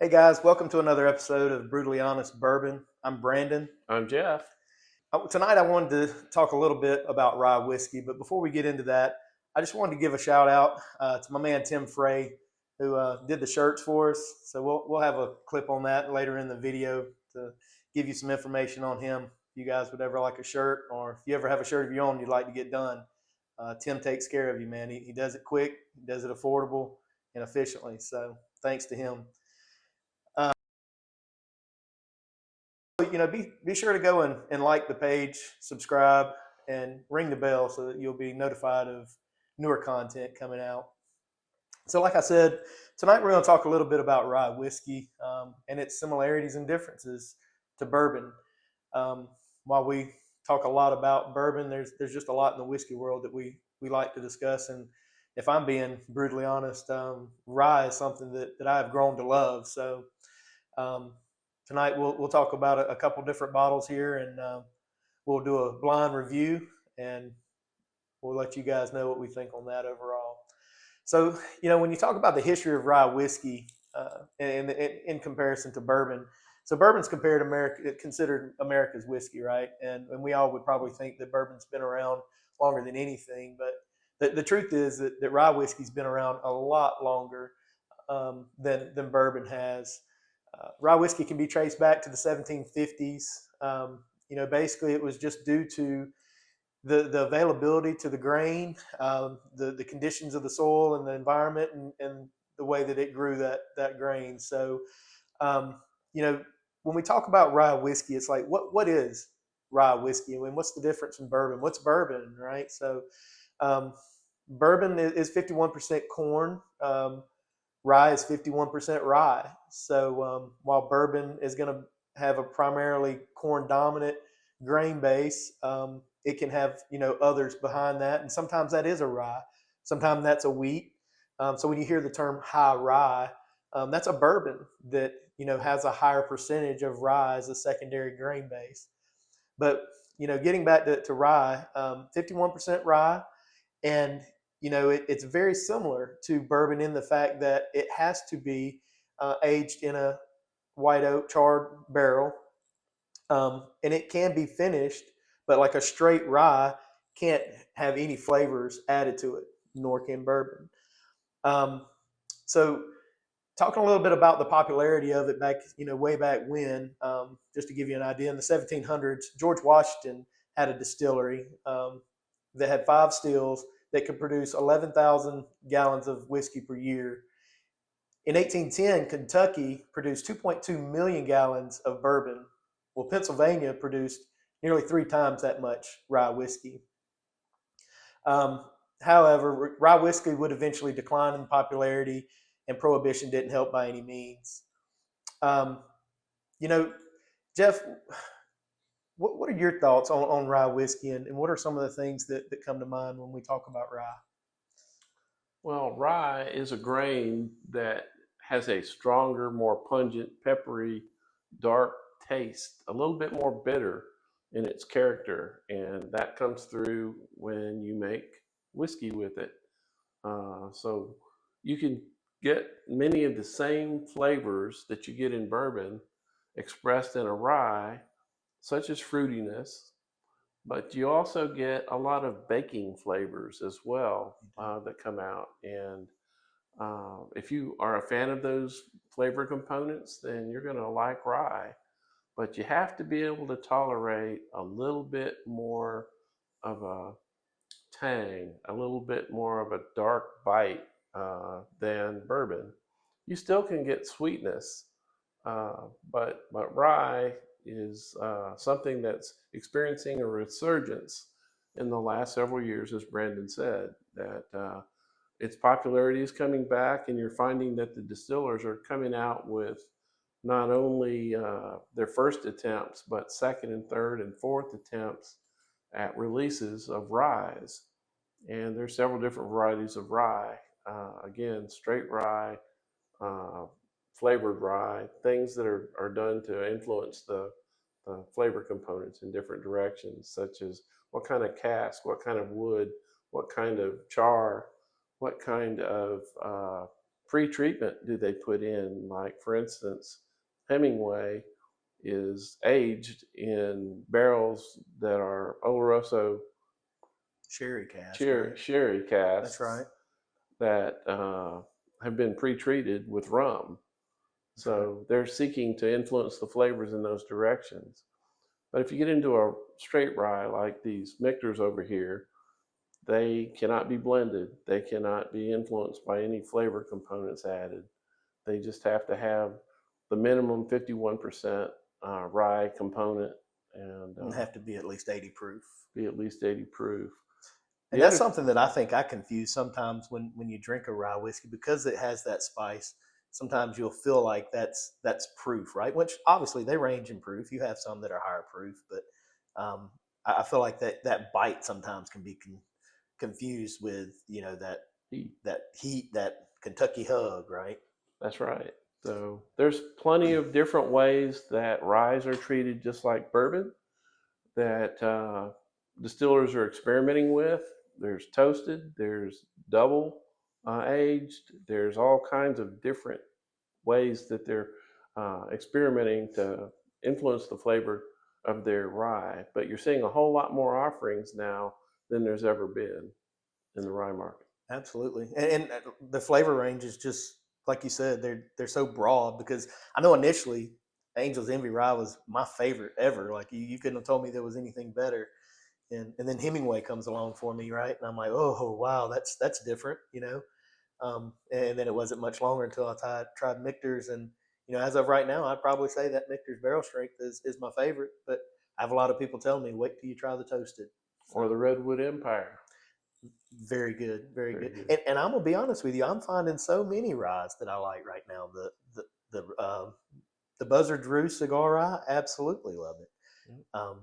Hey guys, welcome to another episode of Brutally Honest Bourbon. I'm Brandon. I'm Jeff. Tonight I wanted to talk a little bit about rye whiskey, but before we get into that, I just wanted to give a shout out to my man Tim Frey, who did the shirts for us. So we'll have a clip on that later in the video to give you some information on him. If you guys would ever like a shirt, or if you ever have a shirt of your own you'd like to get done, Tim takes care of you, man. He does it quick, he does it affordable and efficiently. So thanks to him. Be sure to go and like the page, subscribe, and ring the bell so that you'll be notified of newer content coming out. So like I said, tonight we're going to talk a little bit about rye whiskey and its similarities and differences to bourbon. While we talk a lot about bourbon, there's just a lot in the whiskey world that we like to discuss. And if I'm being brutally honest, rye is something that I've grown to love. So tonight we'll talk about a couple different bottles here, and we'll do a blind review, and we'll let you guys know what we think on that overall. So, when you talk about the history of rye whiskey in comparison to bourbon, so bourbon's considered America's whiskey, right? And we all would probably think that bourbon's been around longer than anything, but the truth is that rye whiskey's been around a lot longer than bourbon has. Rye whiskey can be traced back to the 1750s. Basically it was just due to the availability to the grain, the conditions of the soil and the environment, and the way that it grew that grain. So, when we talk about rye whiskey, it's like, what is rye whiskey? I mean, what's the difference from bourbon? What's bourbon, right? So, bourbon is 51% corn. Rye is 51% rye. So while bourbon is going to have a primarily corn dominant grain base, it can have others behind that, and sometimes that is a rye, sometimes that's a wheat. So when you hear the term high rye, that's a bourbon that has a higher percentage of rye as a secondary grain base. But getting back to rye, 51% rye, and it's very similar to bourbon in the fact that it has to be aged in a white oak charred barrel, and it can be finished, but like a straight rye can't have any flavors added to it, nor can bourbon. So talking a little bit about the popularity of it back, way back when, just to give you an idea, in the 1700s, George Washington had a distillery that had 5 stills that could produce 11,000 gallons of whiskey per year. In 1810, Kentucky produced 2.2 million gallons of bourbon. Well, Pennsylvania produced nearly 3 times that much rye whiskey. However, rye whiskey would eventually decline in popularity, and prohibition didn't help by any means. Jeff, what are your thoughts on rye whiskey, and what are some of the things that come to mind when we talk about rye? Well, rye is a grain that has a stronger, more pungent, peppery, dark taste, a little bit more bitter in its character, and that comes through when you make whiskey with it. So you can get many of the same flavors that you get in bourbon expressed in a rye, such as fruitiness, but you also get a lot of baking flavors as well that come out. And if you are a fan of those flavor components, then you're going to like rye. But you have to be able to tolerate a little bit more of a tang, a little bit more of a dark bite than bourbon. You still can get sweetness, but rye is something that's experiencing a resurgence in the last several years, as Brandon said, that its popularity is coming back, and you're finding that the distillers are coming out with not only their first attempts, but second and third and fourth attempts at releases of ryes. And there's several different varieties of rye. Again, straight rye, flavored rye, things that are done to influence the flavor components in different directions, such as what kind of cask, what kind of wood, what kind of char, what kind of pre-treatment do they put in? Like, for instance, Hemingway is aged in barrels that are Oloroso Sherry cask, sherry, right? sherry casks That's right. that have been pre-treated with rum. So they're seeking to influence the flavors in those directions. But if you get into a straight rye like these Michter's over here, they cannot be blended. They cannot be influenced by any flavor components added. They just have to have the minimum 51% rye component and Have to be at least 80 proof. be at least 80 proof. And that's something that I think I confuse sometimes when you drink a rye whiskey, because it has that spice. Sometimes you'll feel like that's proof, right? Which obviously they range in proof. You have some that are higher proof, but I feel like that bite sometimes can be confused with that heat, that Kentucky hug, right? That's right. So there's plenty of different ways that ryes are treated, just like bourbon, that distillers are experimenting with. There's toasted, there's double aged, there's all kinds of different ways that they're experimenting to influence the flavor of their rye. But you're seeing a whole lot more offerings now than there's ever been in the rye market. Absolutely, and the flavor range is just like you said. They're so broad, because I know initially Angel's Envy Rye was my favorite ever. Like you couldn't have told me there was anything better. And then Hemingway comes along for me, right? And I'm like, oh wow, that's different, you know. And then it wasn't much longer until I tried Michter's, and as of right now, I'd probably say that Michter's Barrel Strength is my favorite. But I have a lot of people telling me, wait till you try the toasted. Or the Redwood Empire. Very good, very Very good. good. And I'm gonna be honest with you, I'm finding so many ryes that I like right now. The Buzzard Drew cigar rye, absolutely love it.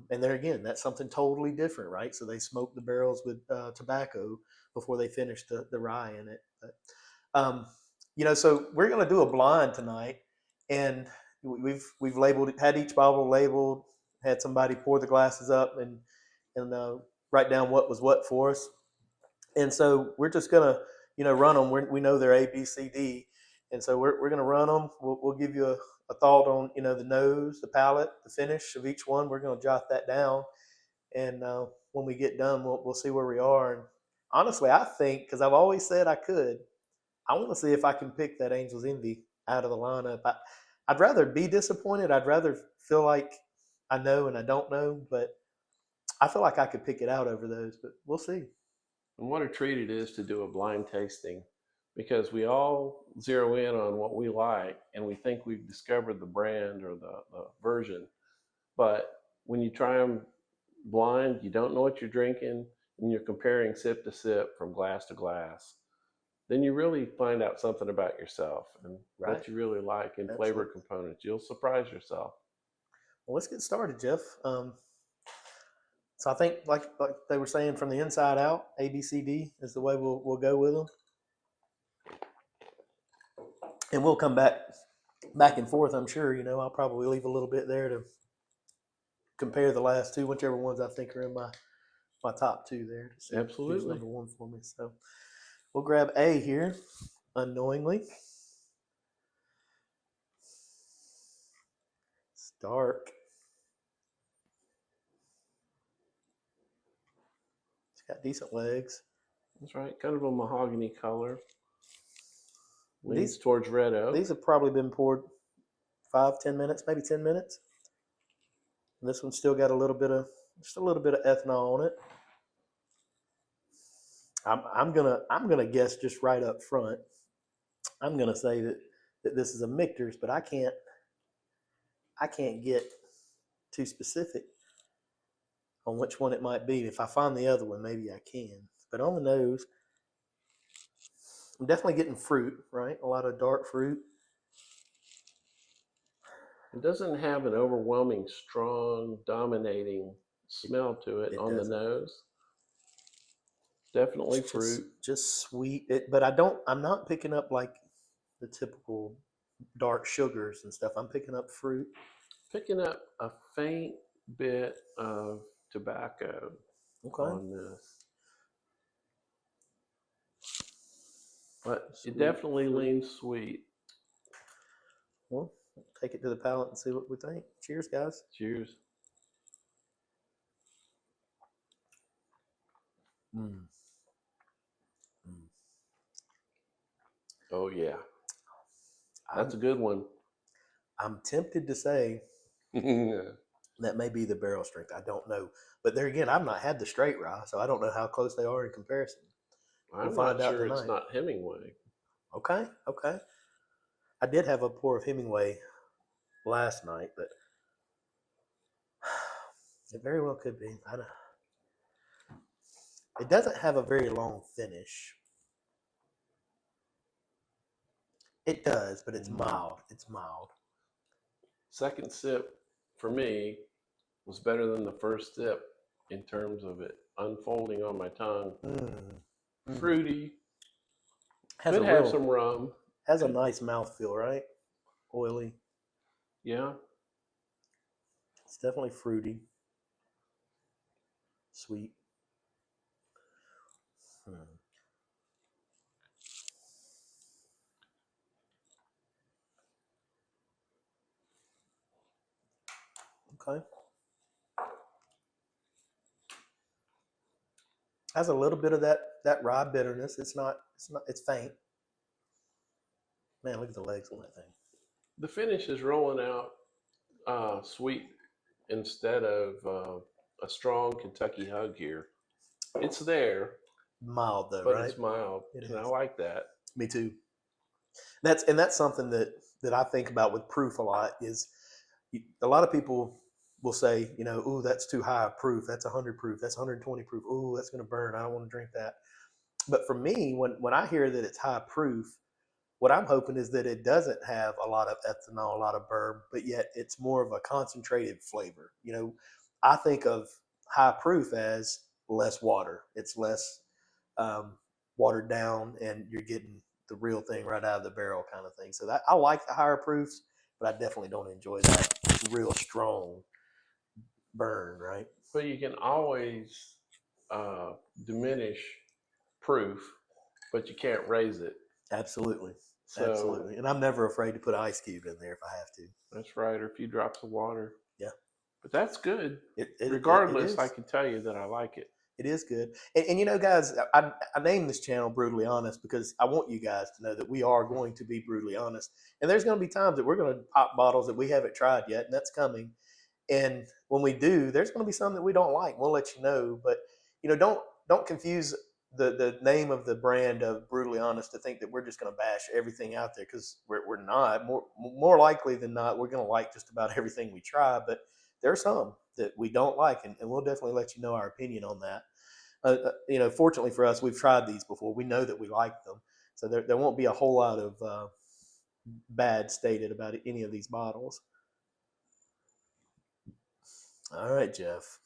And there again, that's something totally different, right? So they smoke the barrels with tobacco before they finish the rye in it. But, so we're going to do a blind tonight, and we've had each bottle labeled, had somebody pour the glasses up and write down what was what for us. And so we're just gonna, run them. We know they're A, B, C, D, and so we're gonna run them. We'll give you a thought on, the nose, the palate, the finish of each one. We're gonna jot that down, and when we get done, we'll see where we are. And honestly, I think, because I've always said I want to see if I can pick that Angel's Envy out of the lineup. I'd rather be disappointed. I'd rather feel like I know and I don't know, but I feel like I could pick it out over those. But we'll see. And what a treat it is to do a blind tasting, because we all zero in on what we like and we think we've discovered the brand or the version. But when you try them blind, you don't know what you're drinking, and you're comparing sip to sip from glass to glass. Then you really find out something about yourself and Right. what you really like in Absolutely. flavor components. You'll surprise yourself. Well, let's get started, Jeff. So I think, like they were saying, from the inside out, A, B, C, D is the way we'll go with them, and we'll come back and forth. I'm sure. I'll probably leave a little bit there to compare the last two, whichever ones I think are in my top two there. To see Absolutely. who's number one for me. So we'll grab A here, unknowingly. It's dark. It's got decent legs. That's right. Kind of a mahogany color. Leans towards red oak. These have probably been poured 5-10 minutes, maybe 10 minutes. And this one's still got just a little bit of ethanol on it. I'm gonna guess just right up front. I'm gonna say that this is a Michter's, but I can't get too specific on which one it might be. If I find the other one, maybe I can. But on the nose, I'm definitely getting fruit, right? A lot of dark fruit. It doesn't have an overwhelming, strong, dominating smell to it on doesn't. the nose. Definitely It's fruit. just sweet. But I'm not picking up like the typical dark sugars and stuff. I'm picking up fruit. Picking up a faint bit of tobacco on this. but Sweet, it definitely fruit. leans sweet. Well, take it to the palate and see what we think. Cheers, guys. Cheers. Mm. Mm. Oh yeah, that's I'm, a good one. I'm tempted to say I'm that may be the barrel strength. I don't know. But there again, I've not had the straight rye, so I don't know how close they are in comparison. We'll find not out sure it's tonight. not Hemingway. Okay, okay. I did have a pour of Hemingway last night, but it very well could be. It doesn't have a very long finish. It does, but it's mild. It's mild. Second sip for me was better than the first sip in terms of it unfolding on my tongue. Fruity. Has Could a have real, some rum. has a nice mouthfeel, right? Oily. Yeah. It's definitely fruity. Sweet. Okay. Has a little bit of that rye bitterness. It's faint. Man, look at the legs on that thing. The finish is rolling out sweet instead of a strong Kentucky hug here. It's there, Mild though, but right? it's mild, It and I is. like that. Me too. That's something that I think about with proof a lot. Is a lot of people will say, ooh, that's too high proof. That's 100 proof. That's 120 proof. Ooh, that's going to burn. I don't want to drink that. But for me, when I hear that it's high proof, what I'm hoping is that it doesn't have a lot of ethanol, a lot of burb, but yet it's more of a concentrated flavor. I think of high proof as less water. It's less um, watered down, and you're getting the real thing right out of the barrel, kind of thing. So I like the higher proofs, but I definitely don't enjoy that real strong burn. Right? But you can always diminish proof, but you can't raise it. Absolutely. So Absolutely. And I'm never afraid to put an ice cube in there if I have to. that's right, or a few drops of water. Yeah. But that's good. It Regardless, I is. can tell you that I like it. It is good. And guys, I named this channel Brutally Honest because I want you guys to know that we are going to be brutally honest. And there's going to be times that we're going to pop bottles that we haven't tried yet, and that's coming. And when we do, there's going to be some that we don't like. We'll let you know. But, don't confuse the name of the brand of Brutally Honest to think that we're just going to bash everything out there, because we're not. More likely than not, we're going to like just about everything we try. But there are some that we don't like, and we'll definitely let you know our opinion on that. Fortunately for us, we've tried these before. We know that we like them, so there won't be a whole lot of bad stated about any of these bottles. All right, Jeff.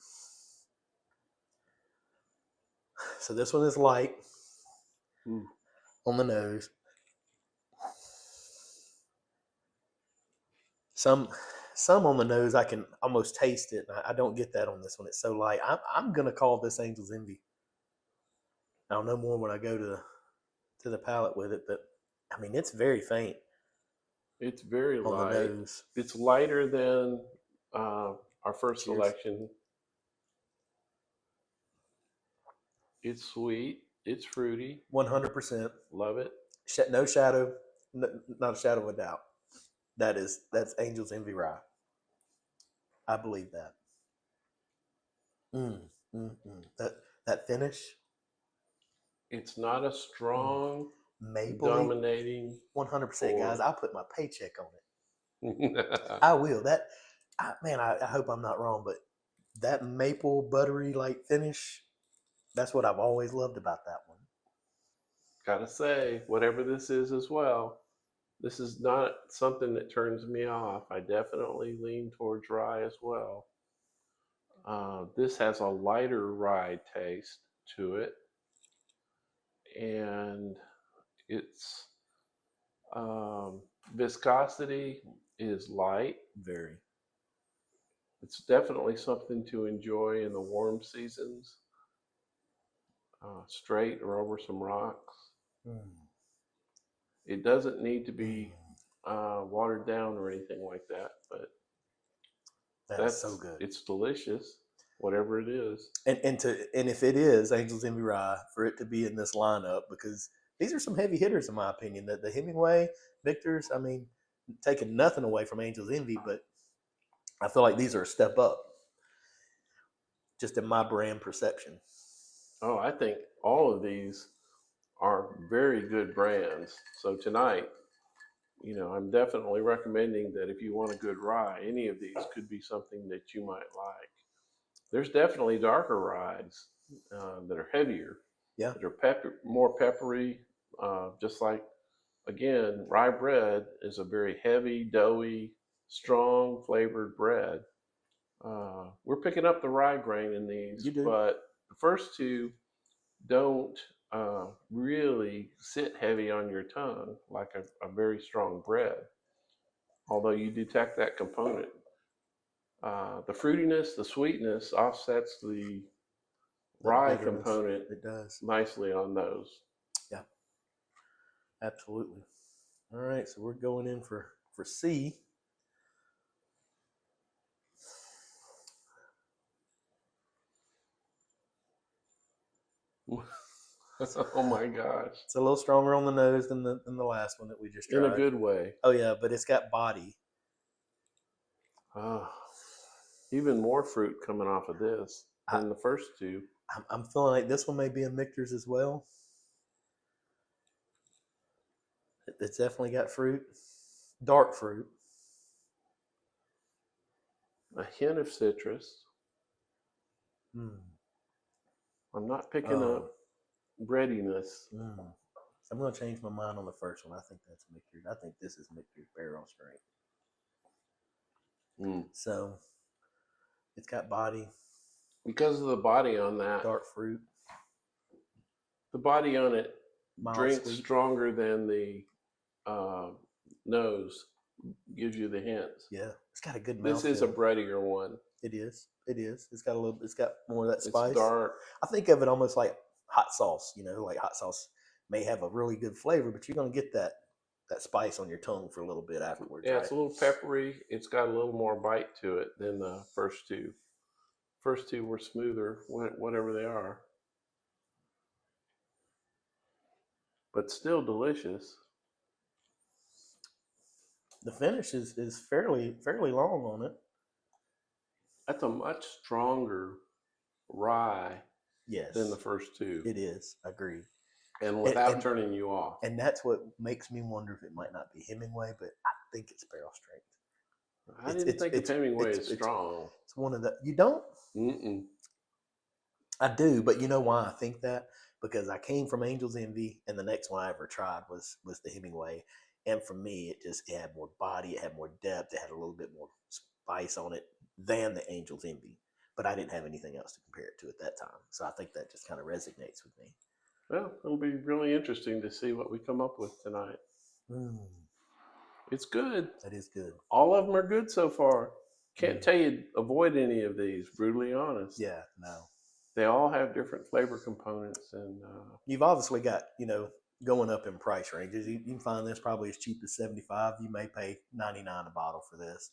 So this one is light on the nose. Some on the nose, I can almost taste it. I don't get that on this one. It's so light. I'm gonna call this Angel's Envy. I'll know more when I go to the palate with it, but I mean it's very faint. It's very on light. the nose. It's lighter than our first Cheers. selection. It's sweet. It's fruity. 100%. Love it. No shadow, not a shadow of a doubt. That's Angel's Envy Rye. I believe that. That finish. It's not a strong, Maple. dominating. 100%, guys. I'll put my paycheck on it. I I will. I hope I'm not wrong, but that maple buttery like finish, that's what I've always loved about that one. gotta say, whatever this is as well, this is not something that turns me off. I definitely lean towards rye as well. This has a lighter rye taste to it, and its viscosity is light. Very. It's definitely something to enjoy in the warm seasons, straight or over some rocks. It doesn't need to be watered down or anything like that, but That is so good. it's delicious, whatever it is. And if it is Angels Envy Rye, for it to be in this lineup, because these are some heavy hitters in my opinion. That the Hemingway, Victor's, I mean, taking nothing away from Angels Envy, but I feel like these are a step up, just in my brand perception. Oh, I think all of these are very good brands. So tonight, I'm definitely recommending that if you want a good rye, any of these could be something that you might like. There's definitely darker ryes that are heavier, Yeah, that are more peppery. Just like, again, rye bread is a very heavy, doughy, strong flavored bread. We're picking up the rye grain in these, you do. but the first two don't really sit heavy on your tongue like a very strong bread, although you detect that component. The fruitiness, the sweetness offsets the rye component It does. nicely on those. Yeah, absolutely. All right, so we're going in for C. Oh my gosh. It's a little stronger on the nose than the last one that we just tried. In a good way. Oh yeah, but it's got body. Even more fruit coming off of this than the first two. I'm feeling like this one may be in Michter's as well. It's definitely got fruit, dark fruit. A hint of citrus. I'm not picking up breadiness. I'm going to change my mind on the first one. I think that's Michter's. I think this is Michter's barrel strength. So it's got body. Because of the body on that. Dark fruit. The body on it drinks sweet. Stronger than the nose gives you the hints. Yeah, it's got a good mouthfeel. This is a breadier one. It is. It is. It's got more of that spice. It's dark. I think of it almost like hot sauce. Like hot sauce may have a really good flavor, but you're going to get that spice on your tongue for a little bit afterwards. Yeah, right? It's a little peppery. It's got a little more bite to it than the first two. First two were smoother, whatever they are, but still delicious. The finish is fairly long on it. That's a much stronger rye than the first two. It is. Agreed. And without turning you off. And that's what makes me wonder if it might not be Hemingway, but I think it's barrel strength. I didn't think of Hemingway is strong. It's one of the. You don't? Mm-mm. I do, but you know why I think that? Because I came from Angel's Envy, and the next one I ever tried was the Hemingway, and for me, it had more body, it had more depth, it had a little bit more spice on it than the Angel's Envy. But I didn't have anything else to compare it to at that time, so I think that just kind of resonates with me. Well, it'll be really interesting to see what we come up with tonight. It's good. That is good. All of them are good so far. Can't tell you avoid any of these, brutally honest. Yeah, no. They all have different flavor components. And you've obviously got, going up in price ranges. You can find this probably as cheap as $75. You may pay $99 a bottle for this.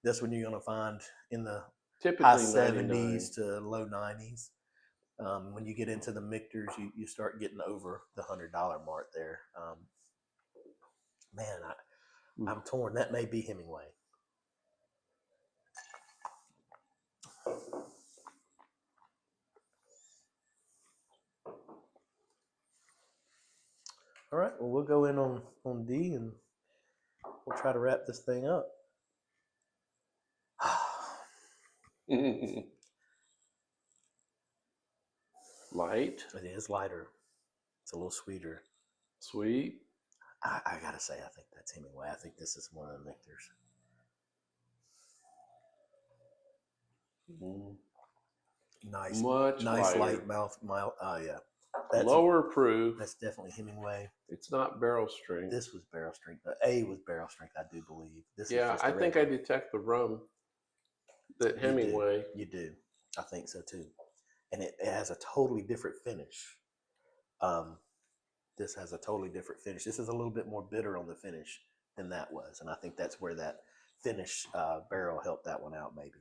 This one you're going to find in the typically high $99. $70s to low $90s. When you get into the Michter's, you start getting over the $100 mark there. Man, I'm torn. That may be Hemingway. All right. Well, we'll go in on D, and we'll try to wrap this thing up. Light. It is lighter. It's a little sweeter. Sweet. I gotta say, I think that's Hemingway. I think this is one of the Michter's. Nice, much nice lighter. light mouth. Yeah. That's lower proof. That's definitely Hemingway. It's not barrel strength. This was barrel strength. A was barrel strength, I do believe. This yeah, is I think I detect the rum that Hemingway. You do. I think so too. And it has a totally different finish. this has a totally different finish. This is a little bit more bitter on the finish than that was, and I think that's where that finish barrel helped that one out, maybe.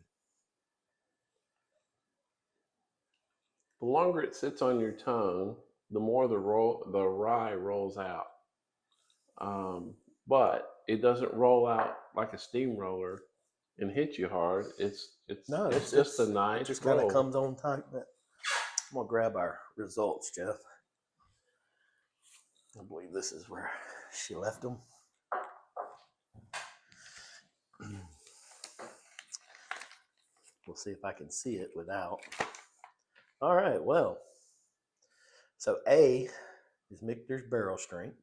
The longer it sits on your tongue, the more the rye rolls out. But it doesn't roll out like a steamroller and hit you hard. It's just a nice it just roll. kind of comes on tight. I'm gonna grab our results, Jeff. I believe this is where she left them. We'll see if I can see it without. All right, well, so A is Michter's barrel strength.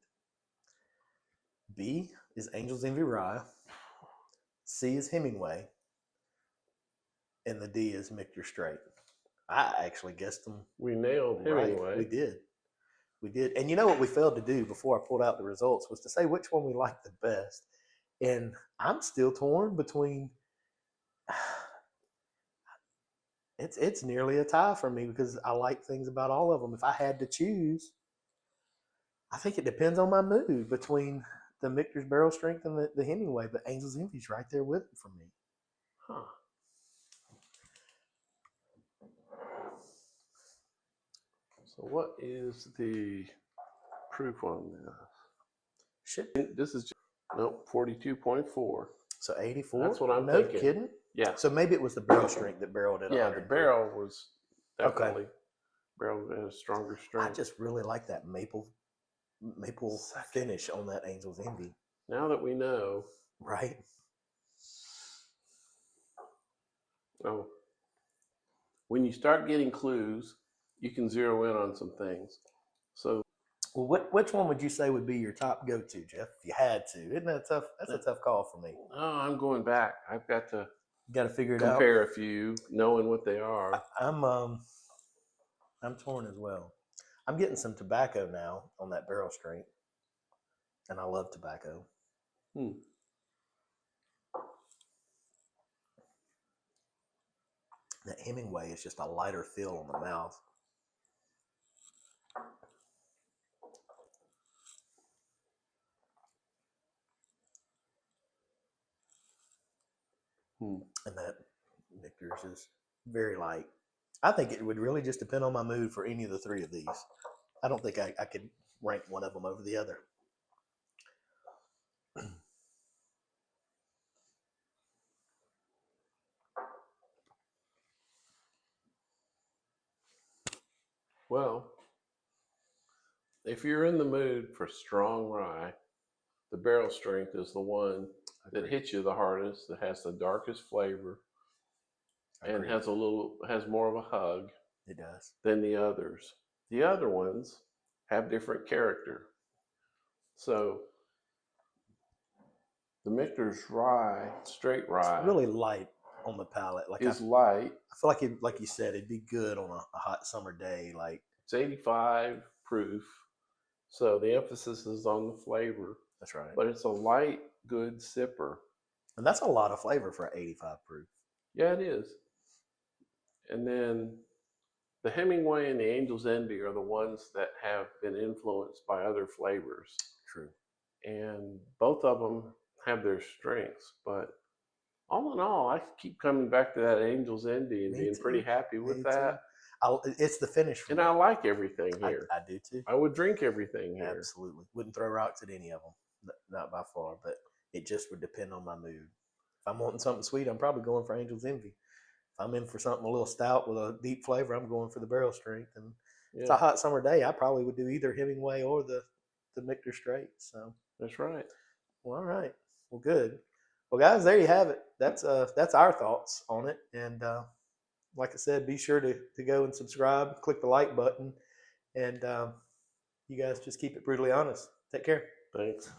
B is Angel's Envy Rye. C is Hemingway. And the D is Michter Straight. I actually guessed them. We nailed Hemingway. Right. We did. We did. And you know what we failed to do before I pulled out the results was to say which one we liked the best. And I'm still torn between. It's nearly a tie for me because I like things about all of them. If I had to choose, I think it depends on my mood between the Michter's barrel strength and the Hemingway. But Angel's Envy's right there with it for me. Huh. So what is the proof on this? Shit. This is 42.4. So 84. That's what I'm no thinking. Kidding. Yeah. So maybe it was the barrel strength that barreled it. Yeah, the barrel was definitely Okay. barrel had a stronger strength. I just really like that maple finish on that Angel's Envy. Now that we know, Right. oh, when you start getting clues, you can zero in on some things. So, Well, which one would you say would be your top go-to, Jeff? If you had to, isn't that tough? That's a tough call for me. I'm going back. I've got to You got to figure it out. compare a few, knowing what they are. I'm torn as well. I'm getting some tobacco now on that barrel strength, and I love tobacco. That Hemingway is just a lighter feel on the mouth. And that Michter's is very light. I think it would really just depend on my mood for any of the three of these. I don't think I could rank one of them over the other. Well, if you're in the mood for strong rye, the barrel strength is the one that hits you the hardest, that has the darkest flavor, and has more of a hug. It does. Than the others. The other ones have different character. So the Michter's rye, straight rye, It's really light on the palate. Light. I feel like like you said, it'd be good on a hot summer day. Like it's 85 proof, so the emphasis is on the flavor. That's right. But it's a light, good sipper, and that's a lot of flavor for an 85 proof. Yeah, it is. And then the Hemingway and the Angel's Envy are the ones that have been influenced by other flavors. True. And both of them have their strengths, but all in all, I keep coming back to that Angel's Envy and being pretty happy with that. It's the finish. And I like everything here. I do too. I would drink everything here. Absolutely. Wouldn't throw rocks at any of them. Not by far, but it just would depend on my mood. If I'm wanting something sweet, I'm probably going for Angel's Envy. If I'm in for something a little stout with a deep flavor, I'm going for the barrel strength. And it's a hot summer day, I probably would do either Hemingway or the Michter Straight. So that's right. Well, all right. Well, good. Well, guys, there you have it. That's our thoughts on it. And like I said, be sure to go and subscribe, click the like button, and you guys just keep it brutally honest. Take care. Thanks.